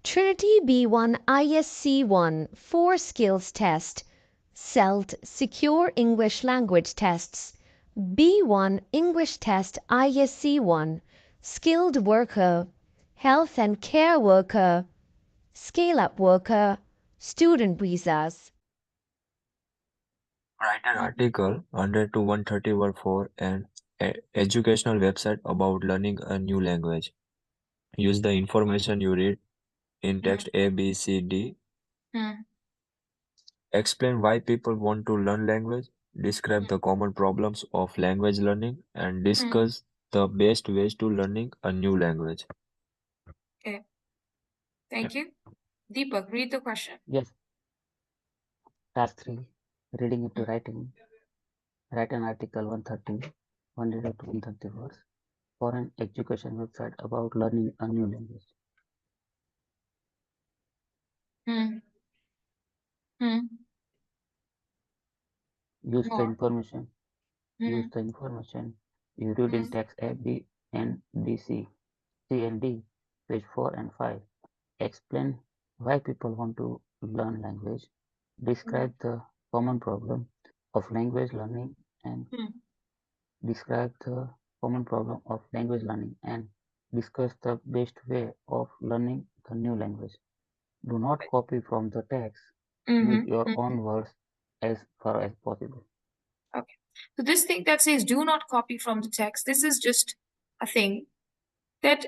Trinity B1 ISE-1 4 Skills Test, SELT Secure English Language Tests, B1 English Test ISE-1 Skilled Worker, Health and Care Worker, Scale-Up Worker, Student Visas. Write an article 100 to 130 word for an educational website about learning a new language. Use the information you read in text A, B, C, D. Explain why people want to learn language. Describe the common problems of language learning and discuss the best ways to learning a new language. Okay. Thank you. Deepak, read the question. Yes. Task 3. Reading into writing. Write an article 130, 100 to 130 words for an education website about learning a new language. Use the information. Use the information you read in text A, B, and D, C and D, page 4 and 5. Explain why people want to learn language. Describe the common problem of language learning and describe the common problem of language learning and discuss the best way of learning the new language. Do not copy from the text. Use your own words as far as possible. Okay. So this thing that says do not copy from the text, this is just a thing that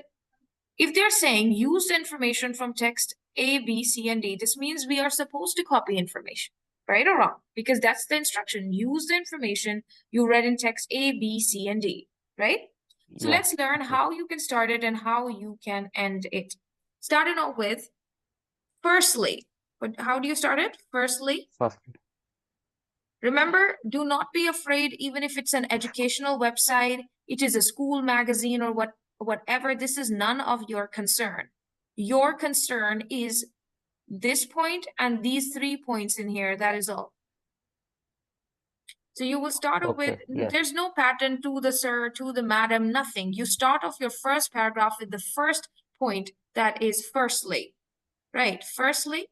if they're saying use the information from text A, B, C, and D, this means we are supposed to copy information, right or wrong? Because that's the instruction. Use the information you read in text A, B, C, and D, right? So let's learn how you can start it and how you can end it. Starting off with firstly. But how do you start it? Firstly. Remember, do not be afraid, even if it's an educational website, it is a school magazine or whatever, this is none of your concern. Your concern is this point and these 3 points in here, that is all. So you will start off with, there's no pattern to the sir, to the madam, nothing. You start off your first paragraph with the first point, that is firstly, right? Firstly,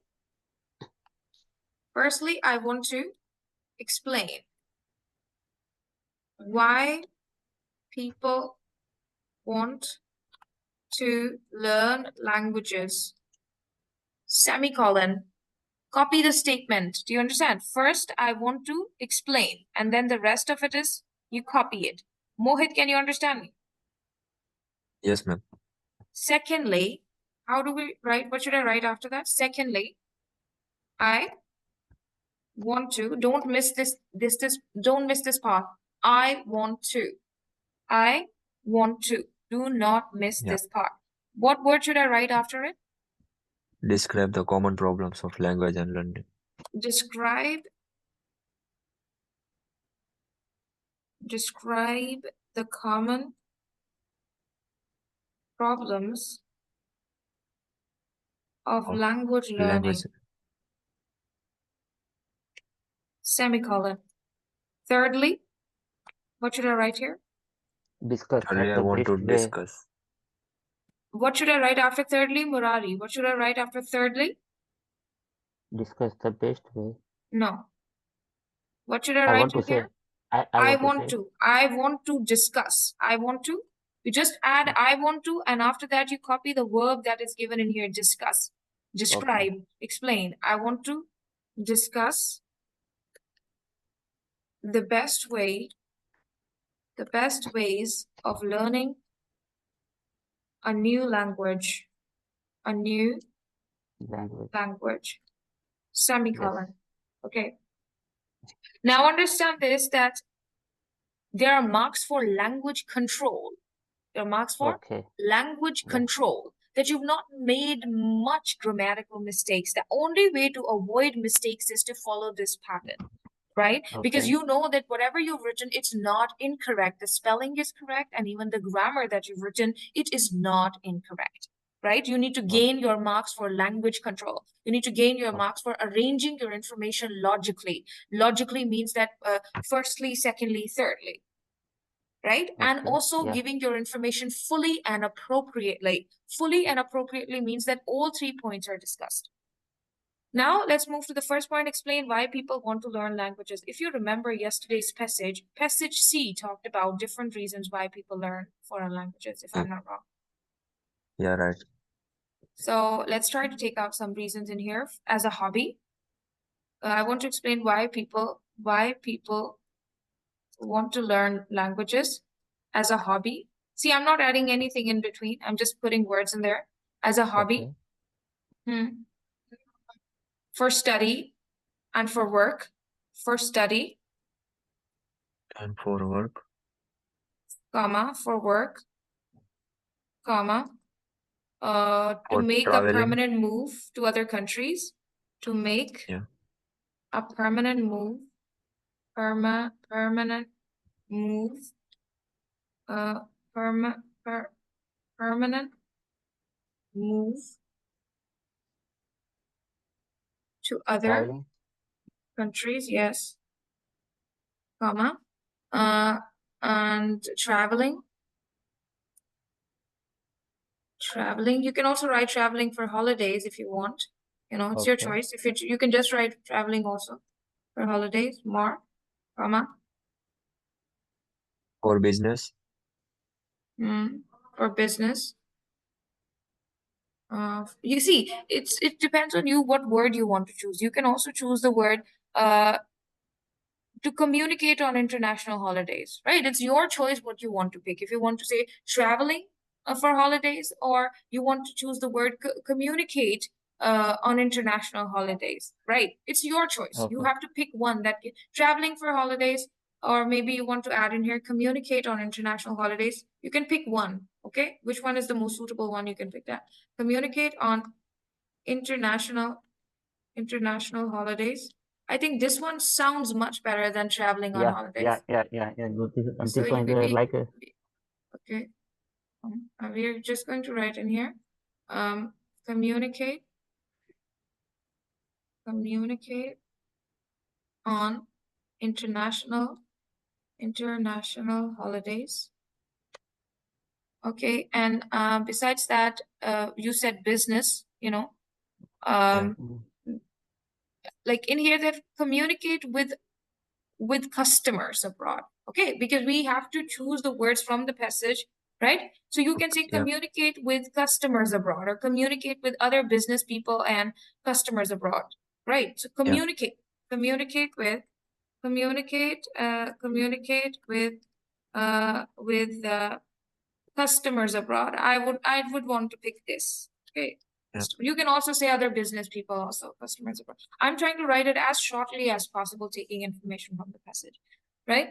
I want to explain why people want to learn languages, semicolon, copy the statement. Do you understand? First, I want to explain, and then the rest of it is you copy it. Mohit, can you understand me? Yes, ma'am. Secondly, how do we write? What should I write after that? Secondly, I want to, don't miss this, don't miss this part. I want to. Do not miss this part. What word should I write after it? Describe the common problems of language and learning. Describe the common problems of language learning. Semicolon. Thirdly, what should I write here? Discuss. Thirdly, I want to discuss. What should I write after thirdly, Murari? What should I write after thirdly? Discuss the best way. No. What should I write here? I want to discuss. I want to. You just add I want to, and after that you copy the verb that is given in here, discuss. Describe, explain. I want to discuss the best ways of learning a new language. A new language. Semicolon. Okay. Now understand this, that there are marks for language control. There are marks for language control. That you've not made much grammatical mistakes. The only way to avoid mistakes is to follow this pattern, right? Because you know that whatever you've written, it's not incorrect. The spelling is correct, and even the grammar that you've written, it is not incorrect, right? You need to gain your marks for language control. You need to gain your marks for arranging your information logically. Logically means that firstly, secondly, thirdly. right? And Okay. also Yeah. giving your information fully and appropriately. Fully and appropriately means that all 3 points are discussed. Now let's move to the first point, explain why people want to learn languages. If you remember yesterday's passage C talked about different reasons why people learn foreign languages, if I'm not wrong. Yeah, right. So let's try to take out some reasons in here. As a hobby, I want to explain why people want to learn languages as a hobby. See, I'm not adding anything in between. I'm just putting words in there. As a hobby, for study and for work. For study, And for work, comma, for work, comma, to for make a traveling, permanent move to other countries, to make yeah, a permanent move, permanent move, permanent move to other Traveling. countries, yes, comma, and traveling. Traveling, you can also write traveling for holidays if you want. You know, it's your Okay. choice. If you can just write traveling also for holidays, more, comma, for business, for business. You see, it depends on you what word you want to choose. You can also choose the word to communicate on international holidays, right? It's your choice what you want to pick. If you want to say traveling for holidays, or you want to choose the word communicate on international holidays, right? It's your choice. You Okay. have to pick one that traveling for holidays, or maybe you want to add in here communicate on international holidays. You can pick one, okay? Which one is the most suitable one? You can pick that. Communicate on international holidays. I think this one sounds much better than traveling on holidays. Yeah. So This one is like a okay. We're just going to write in here. Communicate on international holidays. Okay, and besides that, you said business, you know. yeah, Like in here, they've communicate with customers abroad, okay, because we have to choose the words from the passage, right? So you can say yeah, communicate with customers abroad, or communicate with other business people and customers abroad, right? So yeah, communicate with customers abroad. I would want to pick this, okay. yeah, You can also say other business people, also customers abroad. I'm trying to write it as shortly as possible, taking information from the passage, right?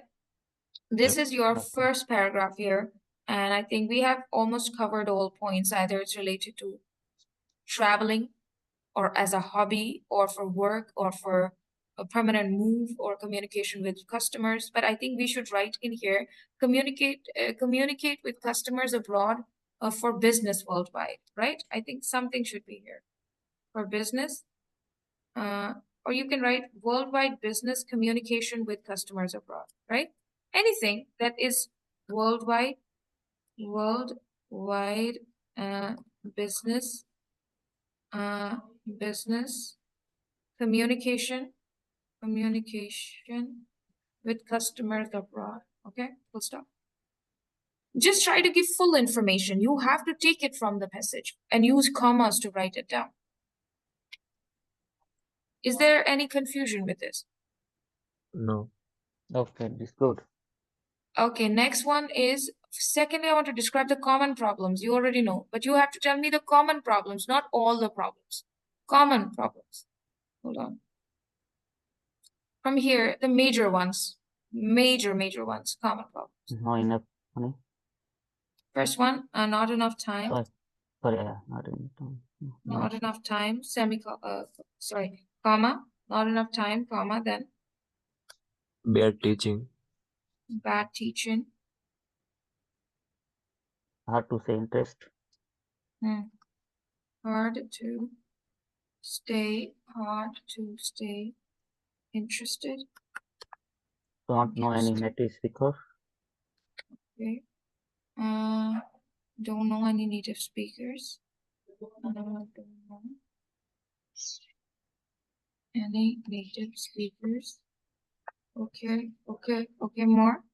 This yeah, is your okay. first paragraph here, and I think we have almost covered all points. Either it's related to traveling, or as a hobby, or for work, or for a permanent move, or communication with customers. But I think we should write in here communicate with customers abroad, for business worldwide, right? I think something should be here for business, or you can write worldwide business communication with customers abroad, right? Anything that is worldwide business communication with customers abroad. Okay, full stop. Just try to give full information. You have to take it from the passage and use commas to write it down. Is there any confusion with this? no, Okay, this good. Okay, next one is, secondly, I want to describe the common problems. You already know, but you have to tell me the common problems, not all the problems. Common problems. Hold on. From here, the major ones. Major ones, common problems. Not enough money. First one, not enough time. Sorry, not enough time. Not enough time, comma, not enough time, comma, then bad teaching, bad teaching. Hard to say interest. Hard to stay interested. Don't know any native speaker. Okay. Don't know any native speakers. Don't know any native speakers. Okay, more.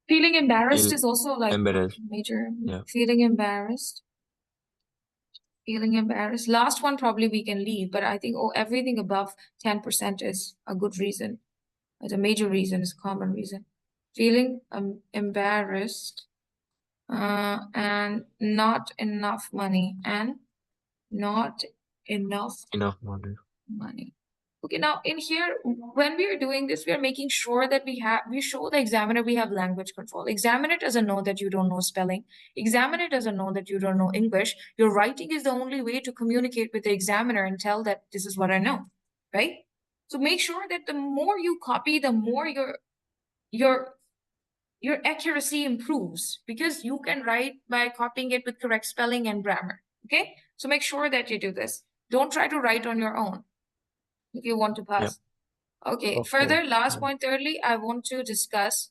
Feeling embarrassed is also like Embarrassed. major. Yeah. Feeling embarrassed. Feeling embarrassed. Last one probably we can leave, but I think everything above 10% is a good reason. It's a major reason, it's a common reason. Feeling embarrassed and not enough money and not enough money. Okay, now in here, when we are doing this, we are making sure that we show the examiner we have language control. Examiner doesn't know that you don't know spelling. Examiner doesn't know that you don't know English. Your writing is the only way to communicate with the examiner and tell that this is what I know, right? So make sure that the more you copy, the more your accuracy improves, because you can write by copying it with correct spelling and grammar. Okay, so make sure that you do this. Don't try to write on your own if you want to pass. Okay, further, last point, thirdly, I want to discuss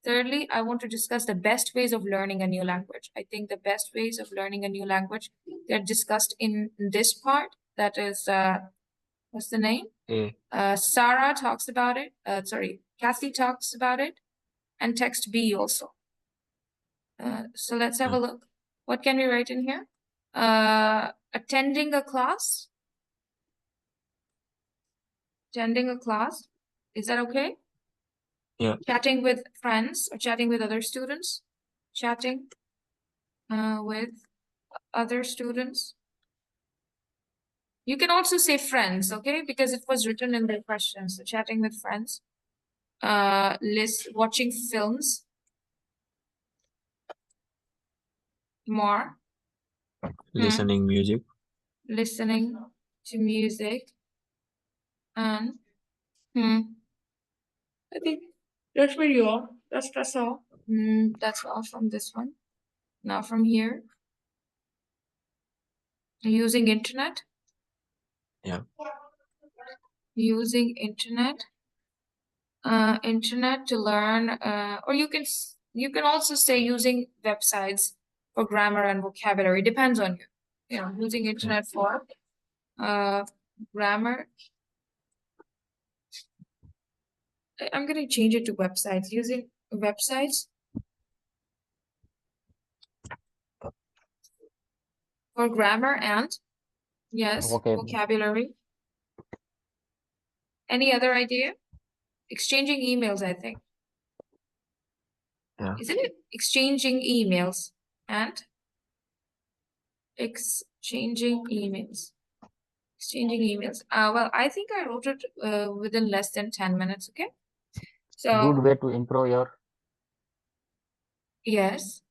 the best ways of learning a new language. I think the best ways of learning a new language, they're discussed in this part. That is, what's the name? Sarah talks about it. Kathy talks about it. And text B also. So let's have a look. What can we write in here? Attending a class. Attending a class. Is that okay? Yeah. Chatting with friends or chatting with other students. Chatting with other students. You can also say friends, okay? Because it was written in the questions. So chatting with friends. Watching films. More. Listening music. Listening to music. And I think that's really all. That's all. That's all from this one. Now from here, using internet. Yeah. Using internet. Internet to learn, or you can also say using websites for grammar and vocabulary. Depends on you. You know, using internet for grammar. I'm gonna change it to websites. Using websites for grammar and vocabulary. Any other idea? Exchanging emails, I think. Yeah. Isn't it? Exchanging emails and exchanging emails. Exchanging emails. Well, I think I wrote it within less than 10 minutes, okay? So good way to improve your yes.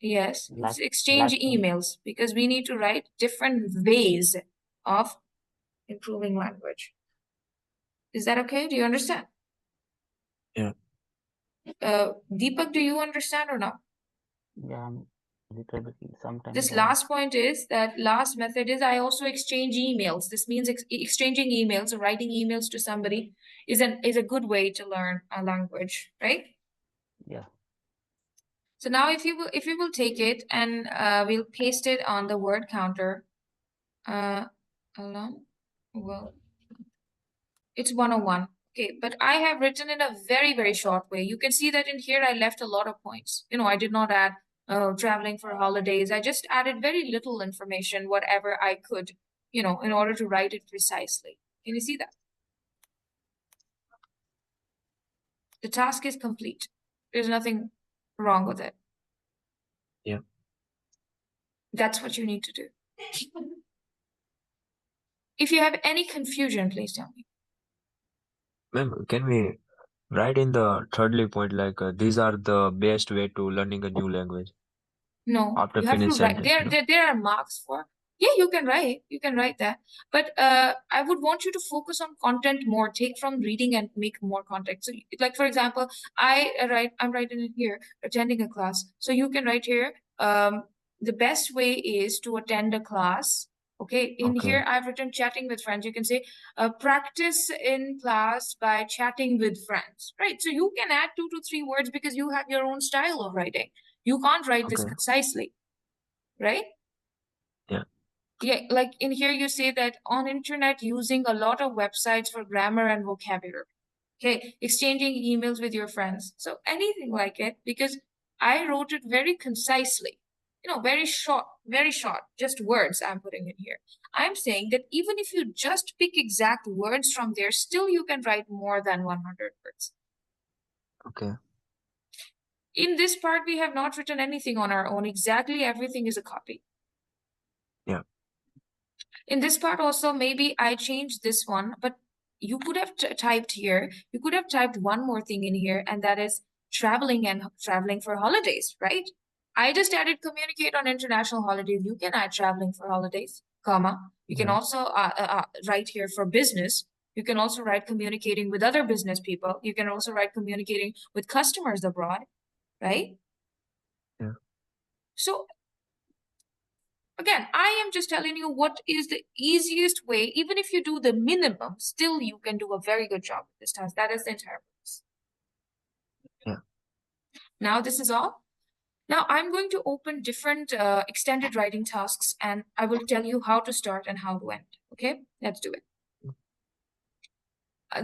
It's exchange emails, because we need to write different ways of improving language. Is that okay? Do you understand? Yeah. Deepak, do you understand or not? Yeah, little bit sometimes. This last point is that last method is I also exchange emails. This means exchanging emails or writing emails to somebody is a good way to learn a language, right? Yeah. So now if you will take it and we'll paste it on the word counter. Well, it's 101. Okay, but I have written in a very, very short way. You can see that in here I left a lot of points. You know, I did not add traveling for holidays. I just added very little information, whatever I could, you know, in order to write it precisely. Can you see that? The task is complete. There's nothing wrong with it. Yeah. That's what you need to do. If you have any confusion, please tell me. Ma'am, can we write in the thirdly point like these are the best way to learning a new language? No, After you have to write. sentence, There are marks for. Yeah, you can write that. But I would want you to focus on content more. Take from reading and make more content. So, like for example, I'm writing it here, attending a class. So you can write here. The best way is to attend a class Okay, in Okay. here I've written chatting with friends. You can say practice in class by chatting with friends, right? So you can add 2 to 3 words because you have your own style of writing. You can't write this Okay. concisely, right? Yeah. Yeah, like in here you say that on internet using a lot of websites for grammar and vocabulary. Okay, exchanging emails with your friends. So anything like it, because I wrote it very concisely, you know, very short, just words I'm putting in here. I'm saying that even if you just pick exact words from there, still you can write more than 100 words. Okay. In this part, we have not written anything on our own. Exactly everything is a copy. Yeah. In this part also, maybe I changed this one, but you could have typed here, you could have typed one more thing in here, and that is traveling and traveling for holidays, right? I just added communicate on international holidays. You can add traveling for holidays, comma. You can Yeah. also write here for business. You can also write communicating with other business people. You can also write communicating with customers abroad, right? Yeah. So again, I am just telling you what is the easiest way. Even if you do the minimum, still you can do a very good job with this task. That is the entire purpose. Yeah. Now this is all. Now I'm going to open different extended writing tasks, and I will tell you how to start and how to end. Okay, let's do it.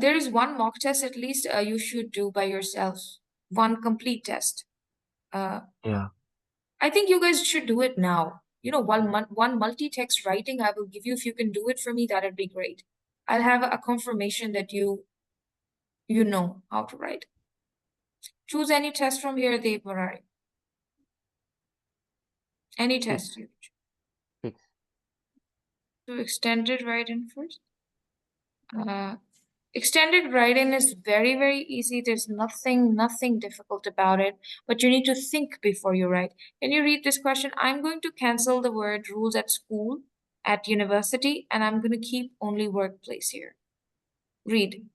There is one mock test at least you should do by yourself. One complete test. Yeah. I think you guys should do it now. You know, one multi-text writing I will give you. If you can do it for me, that'd be great. I'll have a confirmation that you know how to write. Choose any test from here, Devarari. Any test you choose. 6. Do extended write-in first. Extended write-in is very, very easy. There's nothing difficult about it, but you need to think before you write. Can you read this question? I'm going to cancel the word rules at school, at university, and I'm going to keep only workplace here. Read.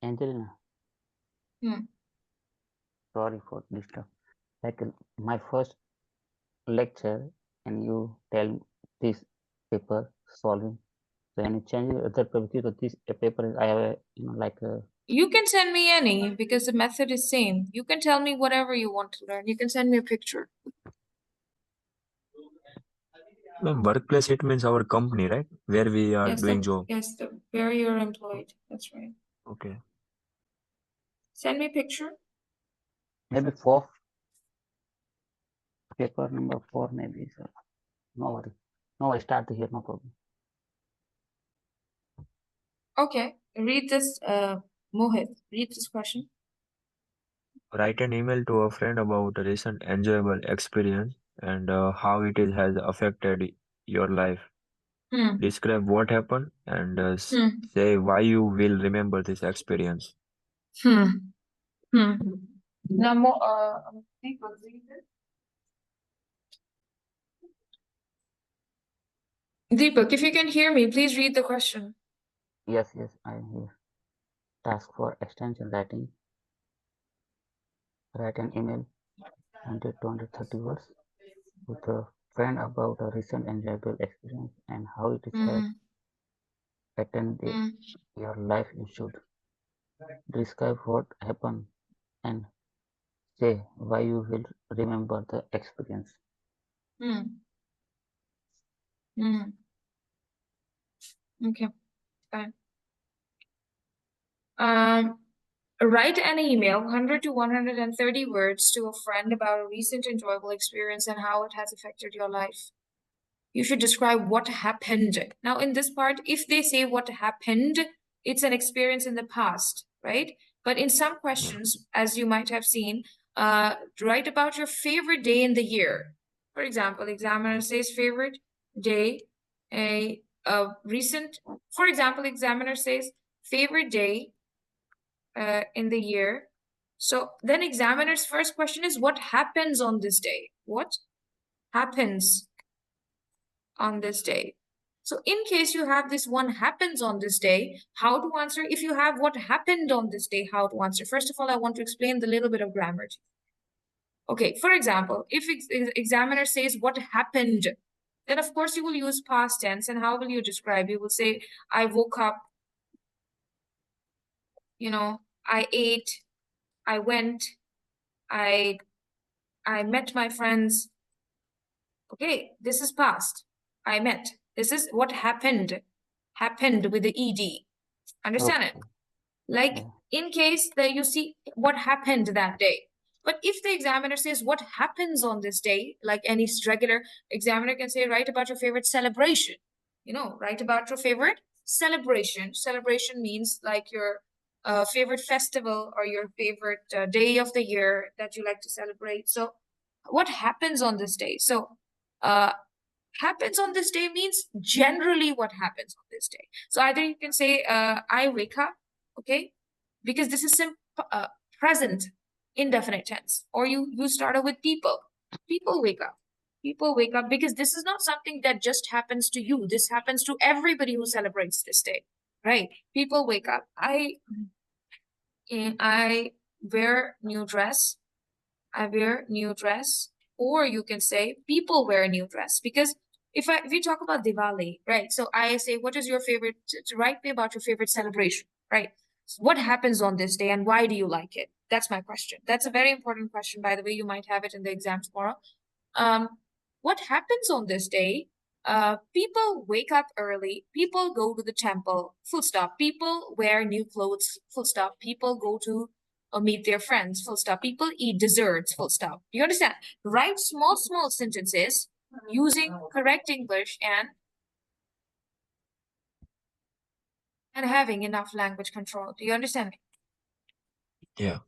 Angelina, sorry for disturb. Like my first lecture, and you tell this paper solving. So when you change the other paper, because this paper is I have a, like a. You can send me any because the method is same. You can tell me whatever you want to learn. You can send me a picture. Ma'am, workplace, it means our company, right? Where we are doing job. Yes, where you're employed. That's right. Okay. Send me a picture. Maybe 4. Paper number 4 maybe, sir. No worry. No, I start here, no problem. Okay, read this, Mohit. Read this question. Write an email to a friend about a recent enjoyable experience and how it has affected your life. Describe what happened and say why you will remember this experience. Now, Deepak, read it. Deepak, if you can hear me, please read the question. Yes, I am here. Task for extension writing. Write an email 100 to 130 words with a friend about a recent enjoyable experience and how it has affected your life. You should describe what happened and say why you will remember the experience. Okay, fine. Write an email, 100 to 130 words, to a friend about a recent enjoyable experience and how it has affected your life. You should describe what happened. Now, in this part, if they say what happened, it's an experience in the past, right? But in some questions, as you might have seen, write about your favorite day in the year. For example, examiner says favorite day, for example, examiner says favorite day in the year. So then examiner's first question is, what happens on this day? What happens on this day? So in case you have this one happens on this day, how to answer? If you have what happened on this day, how to answer? First of all, I want to explain the little bit of grammar. Okay, for example, if examiner says what happened, Then of course you will use past tense. And how will you describe? You will say, I woke up, I ate, I went, I met my friends. Okay, this is past. I met. This is what happened with the ed. Understand it? Like in case that you see what happened that day. But if the examiner says what happens on this day, like any regular examiner can say, write about your favorite celebration. Write about your favorite celebration. Celebration means like your favorite festival or your favorite day of the year that you like to celebrate. So what happens on this day? So happens on this day means generally what happens on this day. So either you can say, I wake up, okay? Because this is present indefinite tense. Or you start with people. People wake up. People wake up because this is not something that just happens to you. This happens to everybody who celebrates this day, right? People wake up. I wear new dress. I wear new dress. Or you can say people wear a new dress. Because if we talk about Diwali, right? So I say, what is your favorite? Write me about your favorite celebration, right? What happens on this day and why do you like it? That's my question. That's a very important question, by the way. You might have it in the exam tomorrow. What happens on this day? People wake up early. People go to the temple. Full stop. People wear new clothes. Full stop. People go to meet their friends. Full stop. People eat desserts. Full stop. You understand? Write small sentences using correct English and having enough language control. Do you understand me? Yeah.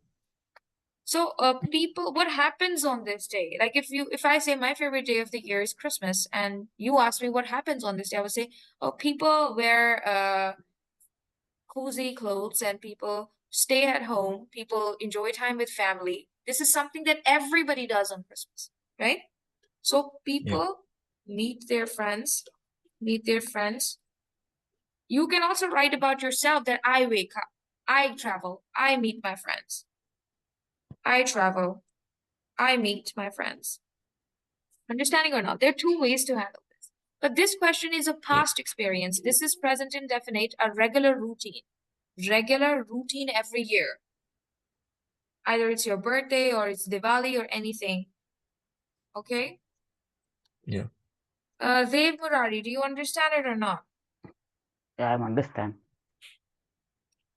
So people, what happens on this day? Like if I say my favorite day of the year is Christmas and you ask me what happens on this day, I would say, oh, people wear cozy clothes and people stay at home, people enjoy time with family. This is something that everybody does on Christmas, right? So people meet their friends. You can also write about yourself that I wake up, I travel, I meet my friends. I travel, I meet my friends. Understanding or not? There are two ways to handle this. But this question is a past experience. This is present indefinite, a regular routine. Regular routine every year. Either it's your birthday or it's Diwali or anything. Okay? Yeah. Dev Murari, do you understand it or not? Yeah, I understand.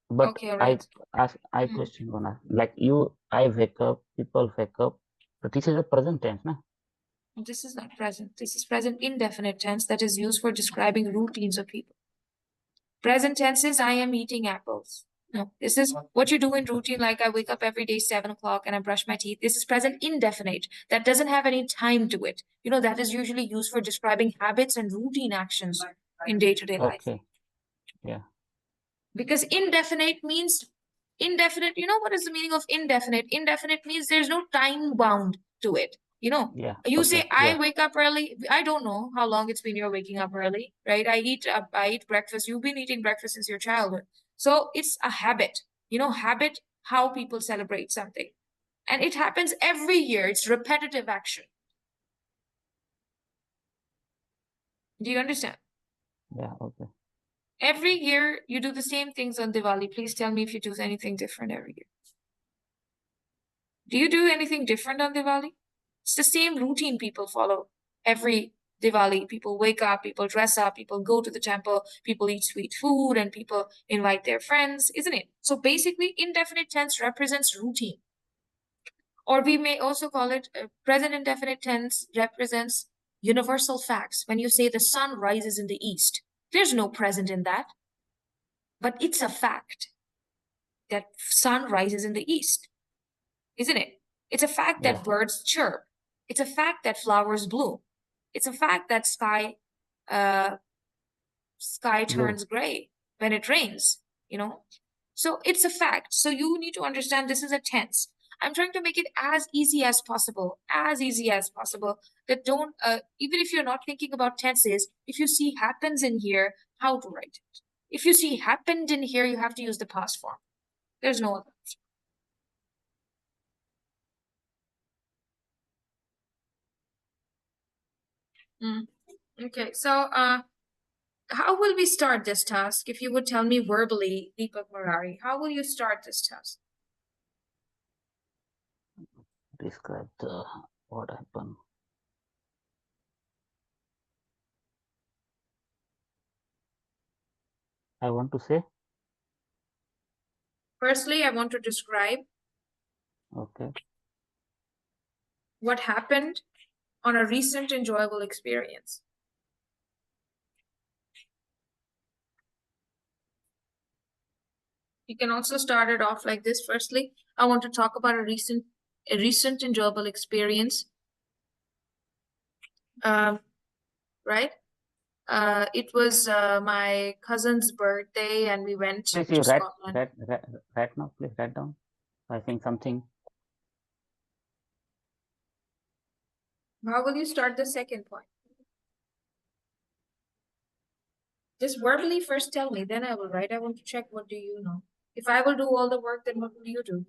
But okay, right. I question one. Like I wake up, people wake up. So this is a present tense, na? This is not present. This is present indefinite tense that is used for describing routines of people. Present tense is I am eating apples. No, this is what you do in routine, like I wake up every day 7 o'clock and I brush my teeth. This is present indefinite. That doesn't have any time to it. That is usually used for describing habits and routine actions in day-to-day life. Okay. Yeah. Because indefinite means indefinite. What is the meaning of indefinite? Indefinite means there's no time bound to it. Yeah. You Okay. say I Yeah. wake up early. I don't know how long it's been you're waking up early, right? I eat breakfast. You've been eating breakfast since your childhood. So it's a habit. Habit, how people celebrate something. And it happens every year. It's repetitive action. Do you understand? Yeah. Okay. Every year you do the same things on Diwali. Please tell me if you do anything different every year. Do you do anything different on Diwali? It's the same routine people follow every Diwali. People wake up, people dress up, people go to the temple, people eat sweet food, and people invite their friends, isn't it? So basically, indefinite tense represents routine. Or we may also call it present indefinite tense represents universal facts. When you say the sun rises in the east, there's no present in that, but it's a fact that sun rises in the east, isn't it? It's a fact that birds chirp. It's a fact that flowers bloom. It's a fact that sky turns gray when it rains, So it's a fact. So you need to understand this is a tense. I'm trying to make it as easy as possible, that don't, even if you're not thinking about tenses, if you see happens in here, how to write it. If you see happened in here, you have to use the past form. There's no other option. Okay, so how will we start this task? If you would tell me verbally, Deepak Murari, how will you start this task? Describe what happened. I want to say. Firstly, I want to describe what happened on a recent enjoyable experience. You can also start it off like this. Firstly, I want to talk about a recent enjoyable experience. Right? It was my cousin's birthday, and we went to Scotland. Write now, please write down. I think something. How will you start the second point? Just verbally first tell me, then I will write. I want to check what do you know. If I will do all the work, then what will you do?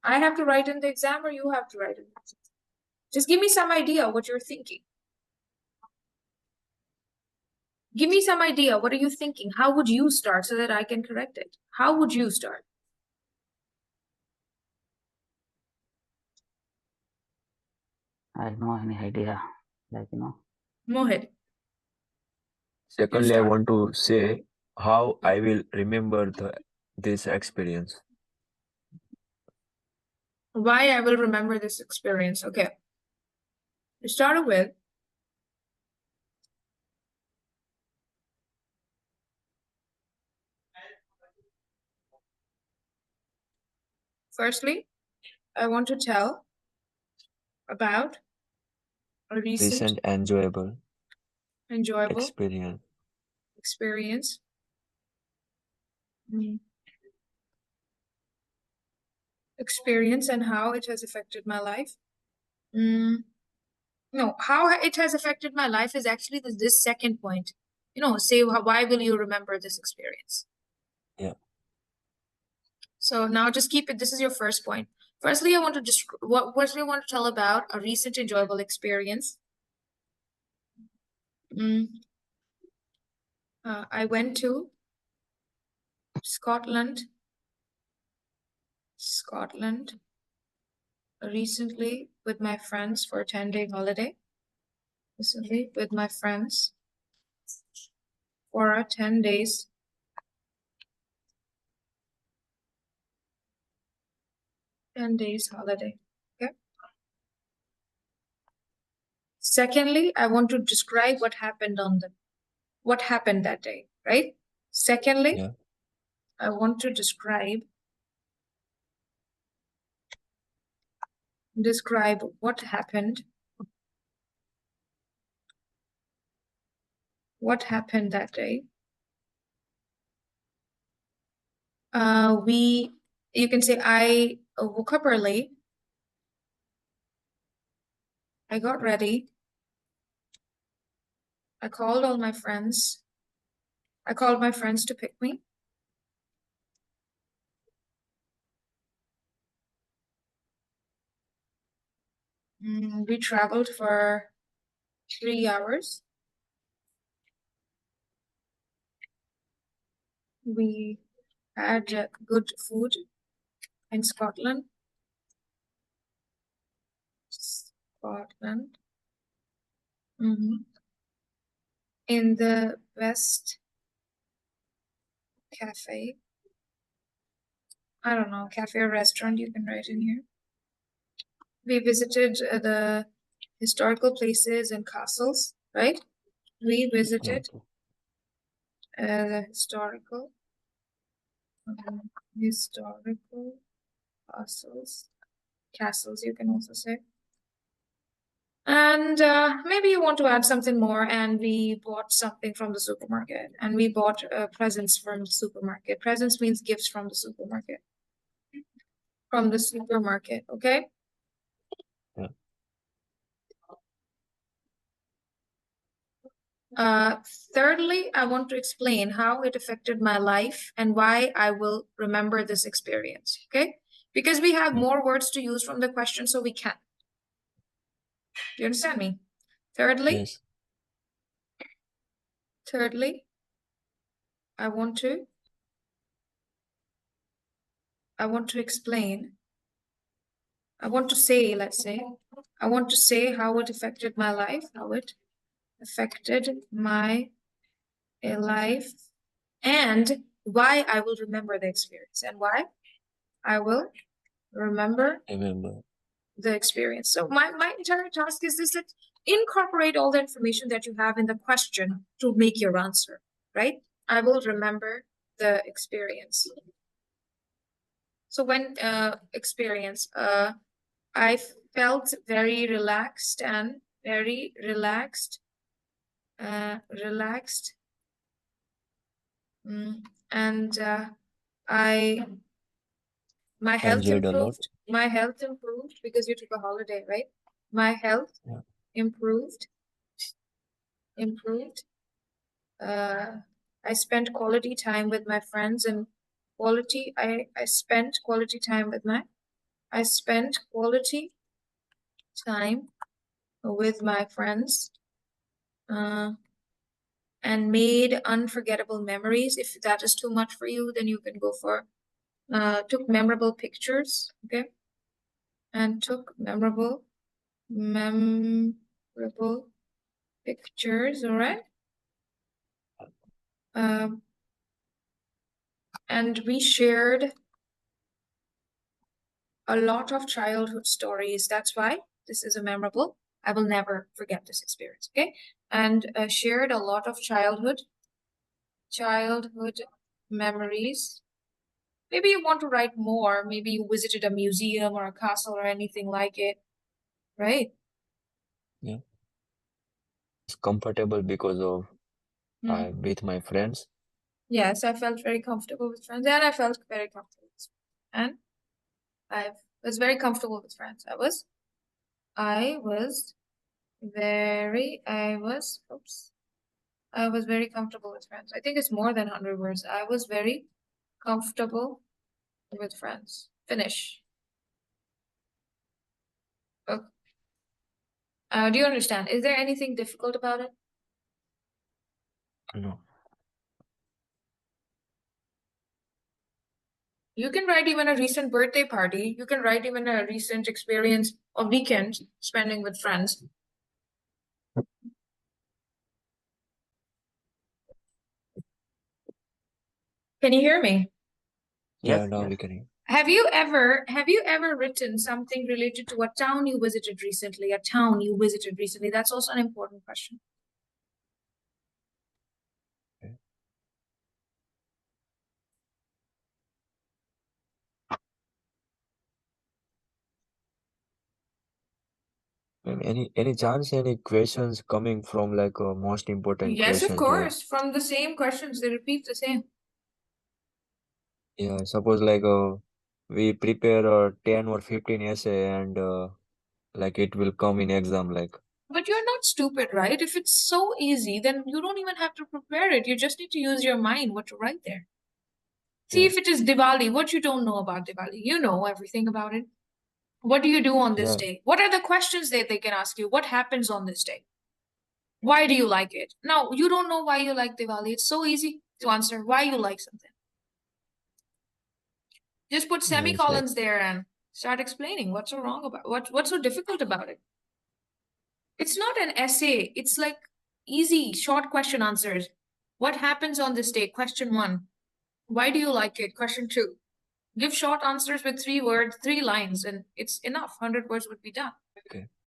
I have to write in the exam, or you have to write in the exam? Just give me some idea what you're thinking. Give me some idea. What are you thinking? How would you start so that I can correct it? How would you start? I have no any idea. Like, you know. Mohit. Secondly, I want to say how I will remember this experience. Why I will remember this experience. Okay. To start with, firstly, I want to tell about a recent enjoyable experience. Experience and how it has affected my life. No, how it has affected my life is actually this second point. You know, say why will you remember this experience? Yeah. So now just keep it. This is your first point. Firstly, I want to firstly I want to tell about a recent enjoyable experience. I went to Scotland recently with my friends for a 10-day holiday. Recently with my friends for a 10 days holiday. Okay. Secondly, I want to describe what happened that day, right? Secondly, yeah. I want to describe what happened that day. You can say I woke up early. I got ready. I called all my friends. I called my friends to pick me. We traveled for 3 hours. We had good food in Scotland. In the best cafe. I don't know, cafe or restaurant, you can write in here. We visited the historical places and castles, right? We visited the historical castles, you can also say. And maybe you want to add something more, and we bought something from the supermarket, and we bought presents from the supermarket. Presents means gifts from the supermarket. Okay? Yeah. Thirdly, I want to explain how it affected my life and why I will remember this experience, okay? Because we have more words to use from the question, so we can. Do you understand me? Thirdly, yes. Thirdly, I want to explain. I want to say, let's say, I want to say how it affected my life, how it affected my life, and why I will remember the experience, and why I will remember the experience. So my entire task is this: that incorporate all the information that you have in the question to make your answer, right? I will remember the experience. So when experience, I felt very relaxed and very relaxed, and my health Enjoyed a lot. improved. My health improved because you took a holiday, right? My health improved. I spent quality time with my friends, and I spent quality time with my friends, and made unforgettable memories. If that is too much for you, then you can go for took memorable pictures, okay? And took memorable pictures, all right? And we shared a lot of childhood stories. That's why this is a memorable. I will never forget this experience, okay? And shared a lot of childhood memories. Maybe you want to write more. Maybe you visited a museum or a castle or anything like it, right? Yeah. It's comfortable because of with my friends. Yes, I felt very comfortable with friends, and I felt very comfortable with friends. And I was very comfortable with friends. I was very comfortable with friends. I think it's more than 100 words. I was very comfortable with friends. Finish. Okay. Do you understand? Is there anything difficult about it? No. You can write even a recent birthday party. You can write even a recent experience of weekend spending with friends. Can you hear me? Yeah, Yes, now yes. we can hear. Have you ever written something related to a town you visited recently? A town you visited recently? That's also an important question. Any chance any questions coming from like a most important Yes, of questions course. From the same questions, they repeat the same. Yeah, suppose like we prepare 10 or 15 essay and like it will come in exam like. But you're not stupid, right? If it's so easy, then you don't even have to prepare it. You just need to use your mind what to write there. See, if it is Diwali, what you don't know about Diwali? You know everything about it. What do you do on this day? What are the questions that they can ask you? What happens on this day? Why do you like it? Now, you don't know why you like Diwali. It's so easy to answer why you like something. Just put semicolons there and start explaining what's so wrong about what's so difficult about it. It's not an essay. It's like easy, short question answers. What happens on this day? Question 1. Why do you like it? Question 2. Give short answers with 3 words, 3 lines, and it's enough. 100 words would be done. Okay.